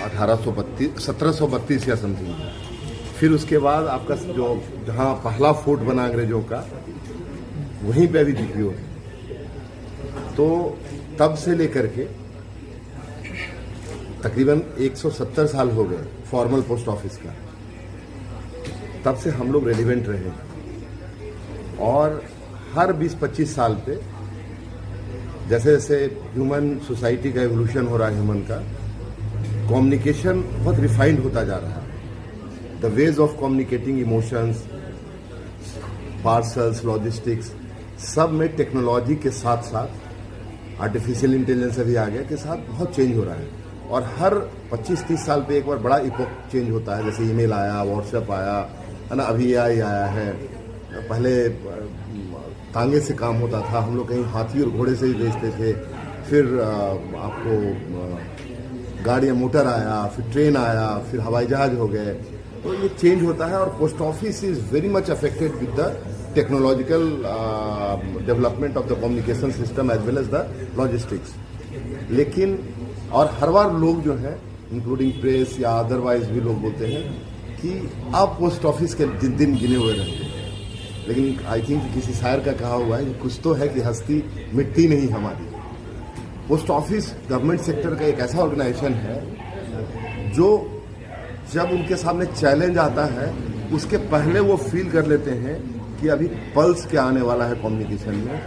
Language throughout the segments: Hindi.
1732 या समथिंग। फिर उसके बाद आपका जो जहाँ पहला फोर्ट बना अंग्रेजों का, वहीं पे अभी जीपीओ है। तो तब से लेकर के तकरीबन 170 साल हो गए फॉर्मल पोस्ट ऑफिस का। तब से हम लोग रेलिवेंट रहे और हर 20-25 साल पे जैसे जैसे ह्यूमन सोसाइटी का एवोल्यूशन हो रहा है, ह्यूमन का कम्युनिकेशन बहुत रिफाइंड होता जा रहा है। The ways of communicating emotions, parcels, logistics, सब में टेक्नोलॉजी के साथ साथ आर्टिफिशियल इंटेलिजेंस अभी आ गया के साथ बहुत चेंज हो रहा है। और हर 25-30 साल पे एक बार बड़ा इपोक चेंज होता है। जैसे ईमेल आया, व्हाट्सएप आया, है ना, अभी एआई आया है। पहले तांगे से काम होता था, हम लोग कहीं हाथी और घोड़े से ही भेजते थे। फिर आपको गाड़ी मोटर आया, फिर ट्रेन आया, फिर हवाई जहाज हो गए। तो ये चेंज होता है और post office is very much affected with the technological development of the communication system as well as the logistics. लेकिन और हर बार लोग जो है इंक्लूडिंग प्रेस या अदरवाइज भी लोग बोलते हैं कि अब पोस्ट ऑफिस के दिन गिने हुए रहते हैं। लेकिन आई थिंक किसी शायर का कहा हुआ है कि कुछ तो है कि हस्ती मिटती नहीं हमारी। पोस्ट ऑफिस गवर्नमेंट सेक्टर का एक ऐसा ऑर्गेनाइजेशन है जो जब उनके सामने चैलेंज आता है उसके पहले वो फील कर लेते हैं कि अभी पल्स क्या आने वाला है कम्युनिकेशन में,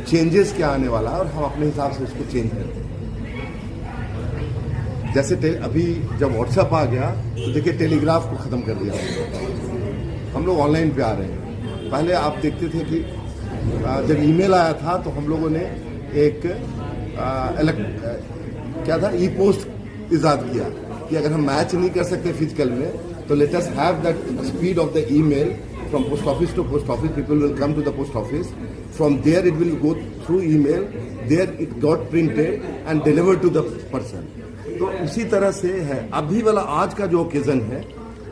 चेंजेस क्या आने वाला है, और हम अपने हिसाब से उसको चेंज करते हैं। जैसे अभी जब व्हाट्सएप आ गया तो देखिए टेलीग्राफ को ख़त्म कर दिया। हम लोग ऑनलाइन पे आ रहे हैं। पहले आप देखते थे कि जब ईमेल आया था तो हम लोगों ने एक क्या था, ई पोस्ट इजाद किया कि अगर हम मैच नहीं कर सकते फिजिकल में तो let us have that speed of the email from post office to post office. People will come to the post office, from there it will go through email, there it got printed and delivered to the person. तो उसी तरह से है अभी वाला आज का जो ओकेजन है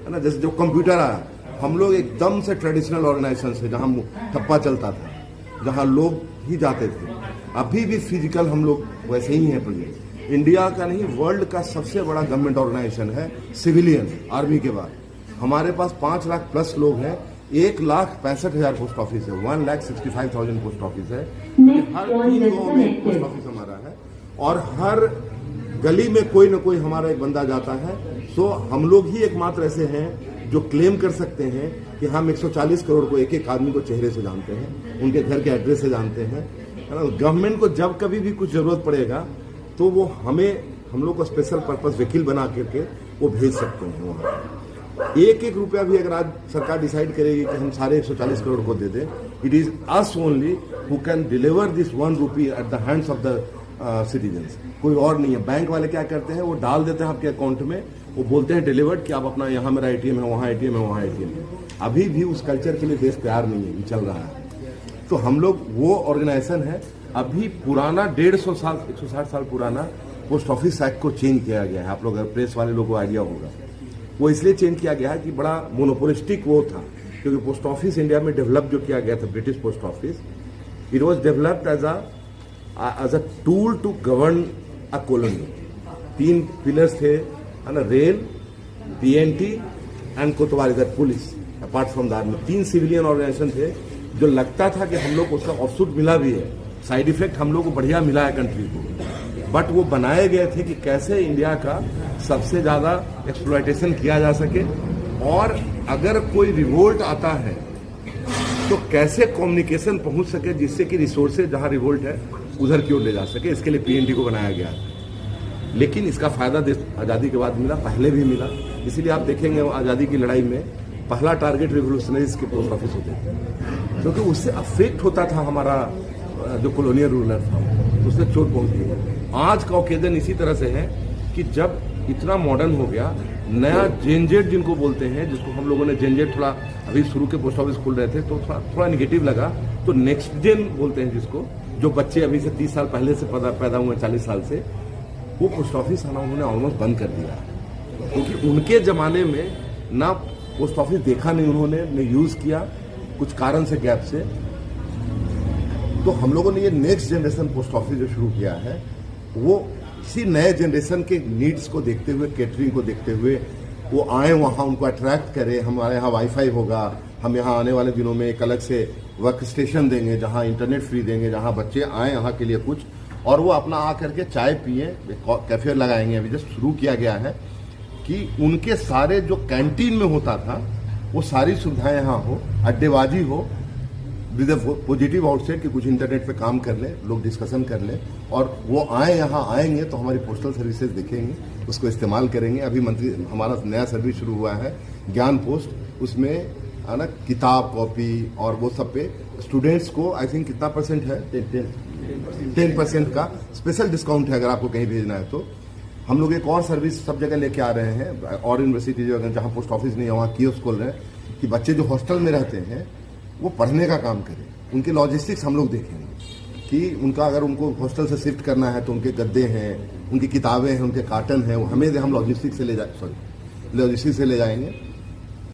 ना। जैसे जो कंप्यूटर आया, हम लोग एकदम से ट्रेडिशनल ऑर्गेनाइजेशन से जहाँ ठप्पा चलता था, जहाँ लोग ही जाते थे, अभी भी फिजिकल हम लोग वैसे ही हैं। प्रेजेंट इंडिया का नहीं, वर्ल्ड का सबसे बड़ा गवर्नमेंट ऑर्गेनाइजेशन है सिविलियन, आर्मी के बाद। हमारे पास 5 लाख प्लस लोग हैं, 1,65,000 पोस्ट ऑफिस है, 1,65,000 पोस्ट ऑफिस है। हर 3 गाँव में पोस्ट ऑफिस हमारा है और हर गली में कोई ना कोई हमारा एक बंदा जाता है। सो हम लोग ही एकमात्र ऐसे हैं जो क्लेम कर सकते हैं कि हम 140 करोड़ को एक एक आदमी को चेहरे से जानते हैं, उनके घर के एड्रेस से जानते हैं। गवर्नमेंट को जब कभी भी कुछ जरूरत पड़ेगा तो वो हम लोग को स्पेशल पर्पस वकील बना करके वो भेज सकते हैं वहाँ। एक रुपया भी अगर आज सरकार डिसाइड करेगी कि हम सारे 140 करोड़ को दे दें, it is us only who can deliver this 1 rupee at the hands of the citizens. कोई और नहीं है। बैंक वाले क्या करते हैं, वो डाल देते हैं आपके अकाउंट में, वो बोलते हैं डिलीवर्ड कि आप अपना यहाँ मेरा एटीएम है, वहाँ एटीएम है, वहाँ एटीएम है। अभी भी उस कल्चर के लिए देश तैयार नहीं है, चल रहा है। तो हम लोग वो ऑर्गेनाइजेशन है। अभी पुराना 150 साल 160 साल पुराना पोस्ट ऑफिस एक्ट को चेंज किया गया है। आप लोग अगर प्रेस वाले लोगों को आइडिया होगा, वो इसलिए चेंज किया गया है कि बड़ा मोनोपोलिस्टिक वो था। क्योंकि पोस्ट ऑफिस इंडिया में डेवलप जो किया गया था, British post office, it was developed as a tool to govern a colony. 3 pillars थे, है ना, रेल, पीएनटी एंड कोतवाली, that police, apart from the army. 3 civilian organization थे जो लगता था कि हम लोग को उसका ऑफशूट मिला भी है, साइड इफेक्ट हम लोग को बढ़िया मिला है कंट्री को। बट वो बनाए गए थे कि कैसे इंडिया का सबसे ज्यादा एक्सप्लॉयटेशन किया जा सके, और अगर कोई रिवोल्ट आता है तो कैसे कम्युनिकेशन पहुंच सके जिससे कि रिसोर्सेज जहां रिवोल्ट है उधर की ओर ले जा सके। इसके लिए पीएनटी को बनाया गया। लेकिन इसका फायदा देश आज़ादी के बाद मिला, पहले भी मिला। इसीलिए आप देखेंगे आज़ादी की लड़ाई में पहला टारगेट रिवोल्यूशनरीज के पोस्ट ऑफिस होते थे, क्योंकि उससे अफेक्ट होता था हमारा जो कॉलोनियल रूलर था, उससे चोट पहुंचती है। आज का ओकेजन इसी तरह से है कि जब इतना मॉडर्न हो गया, नया जेनजेड जिनको बोलते हैं, जिसको हम लोगों ने जेनजेड थोड़ा अभी शुरू के पोस्ट ऑफिस खुल रहे थे तो थोड़ा निगेटिव लगा, तो नेक्स्ट जेन बोलते हैं जिसको, जो बच्चे अभी से 30 साल पहले से पैदा हुए, 40 साल से, वो पोस्ट ऑफिस आना उन्होंने ऑलमोस्ट बंद कर दिया। क्योंकि उनके जमाने में ना पोस्ट ऑफिस देखा नहीं उन्होंने, न यूज किया, कुछ कारण से, गैप से। तो हम लोगों ने ये नेक्स्ट जनरेशन पोस्ट ऑफिस जो शुरू किया है, वो इसी नए जनरेशन के नीड्स को देखते हुए, केटरिंग को देखते हुए वो आए वहाँ, उनको अट्रैक्ट करें। हमारे यहाँ वाईफाई होगा, हम यहाँ आने वाले दिनों में एक अलग से वर्क स्टेशन देंगे जहाँ इंटरनेट फ्री देंगे, जहाँ बच्चे आए यहाँ के लिए कुछ और वो अपना आ करके चाय पिए, कैफे लगाएंगे। अभी जस्ट शुरू किया गया है कि उनके सारे जो कैंटीन में होता था वो सारी सुविधाएं यहाँ हो, अड्डेबाजी हो, विद पॉजिटिव आउटसेट कि कुछ इंटरनेट पे काम कर लें, लोग डिस्कशन कर लें और वो आए यहाँ आएंगे तो हमारी पोस्टल सर्विसेज देखेंगे, उसको इस्तेमाल करेंगे। अभी मंत्री हमारा नया सर्विस शुरू हुआ है ज्ञान पोस्ट, उसमें है ना किताब कॉपी और वो सब पे स्टूडेंट्स को आई थिंक कितना परसेंट है, 10% का स्पेशल डिस्काउंट है अगर आपको कहीं भेजना है तो। हम लोग एक और सर्विस सब जगह लेके आ रहे हैं और यूनिवर्सिटी जहाँ पोस्ट ऑफिस नहीं है वहाँ कियोस्क खोल रहे हैं कि बच्चे जो हॉस्टल में रहते हैं वो पढ़ने का काम करें। उनके लॉजिस्टिक्स हम लोग देखेंगे कि उनका अगर उनको हॉस्टल से शिफ्ट करना है तो उनके गद्दे हैं, उनकी किताबें हैं, उनके कार्टन हैं, वो हमें हम लॉजिस्टिक्स से ले जाएंगे।